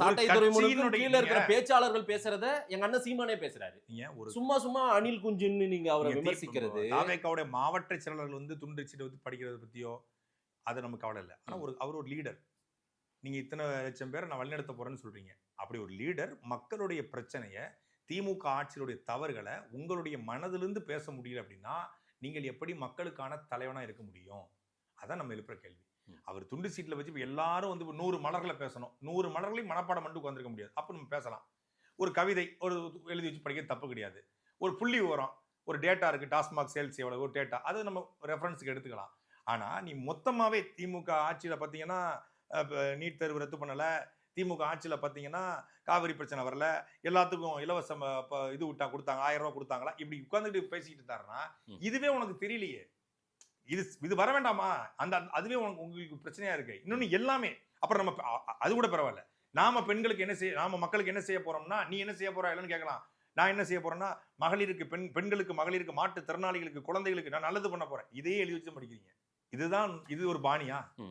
சாட்டை துறைமுகனுக்கும் கீழ இருக்கிற பேச்சாளர்கள் பேசுறத எங்க அண்ணன் சீமானே பேசுறாரு. சும்மா சும்மா அணில் குஞ்சுன்னு நீங்க அவரை விமர்சிக்கிறது. தாவேக்காவுடைய மாவட்ட செயலாளர்கள் வந்து துண்டிச்சிட்டு வந்து படிக்கிறத பத்தியோ அது நமக்கு கவலை இல்லை. ஆனா அவர் ஒரு லீடர். நீங்க இத்தனை லட்சம் பேரை நான் வழிநடத்த போறேன்னு சொல்றீங்க. அப்படி ஒரு லீடர் மக்களுடைய பிரச்சனையை, திமுக ஆட்சியுடைய தவறுகளை உங்களுடைய மனதிலிருந்து பேச முடியல அப்படின்னா நீங்கள் எப்படி மக்களுக்கான தலைவனா இருக்க முடியும்? அதான் நம்ம எழுப்புற கேள்வி. அவர் துண்டு சீட்ல வச்சு எல்லாரும் வந்து 100 மலர்களை பேசணும். 100 மலர்களையும் மனப்பாடம் பண்ணிட்டு உட்காந்துருக்க முடியாது. அப்ப நம்ம பேசலாம். ஒரு கவிதை ஒரு எழுதி வச்சு படிக்கிறது தப்பு கிடையாது. ஒரு புள்ளி விவரம், ஒரு டேட்டா இருக்கு, டாஸ்மாக் சேல்ஸ் எவ்வளவு ஒரு டேட்டா, அது நம்ம ரெஃபரன்ஸுக்கு எடுத்துக்கலாம். ஆனா நீ மொத்தமாவே திமுக ஆட்சியில பாத்தீங்கன்னா நீட் தேர்வு ரத்து பண்ணல, திமுக ஆட்சியில பாத்தீங்கன்னா காவிரி பிரச்சனை வரல, எல்லாத்துக்கும் இலவச இது விட்டா கொடுத்தாங்க, 1000 ரூபாய் கொடுத்தாங்களா, இப்படி உட்கார்ந்துட்டு பேசிட்டு இருந்தாருன்னா இதுவே உனக்கு தெரியலையே. இது வர வேண்டாமா? அதுவே உங்களுக்கு பிரச்சனையா இருக்கு. இன்னொன்னு எல்லாமே அப்புறம் நம்ம அது கூட பரவாயில்ல. நாம பெண்களுக்கு என்ன செய்ய, நாம மக்களுக்கு என்ன செய்ய போறோம்னா, நீ என்ன செய்ய போறா இல்லைன்னு கேட்கலாம். நான் என்ன செய்ய போறேன்னா மகளிருக்கு பெண்களுக்கு மகளிருக்கு மாற்றுத்திறனாளிகளுக்கு குழந்தைகளுக்கு நான் நல்லது பண்ண போறேன். இதையே எழுதி வச்சு படிக்கிறீங்க. இது ஒரு பாணியா?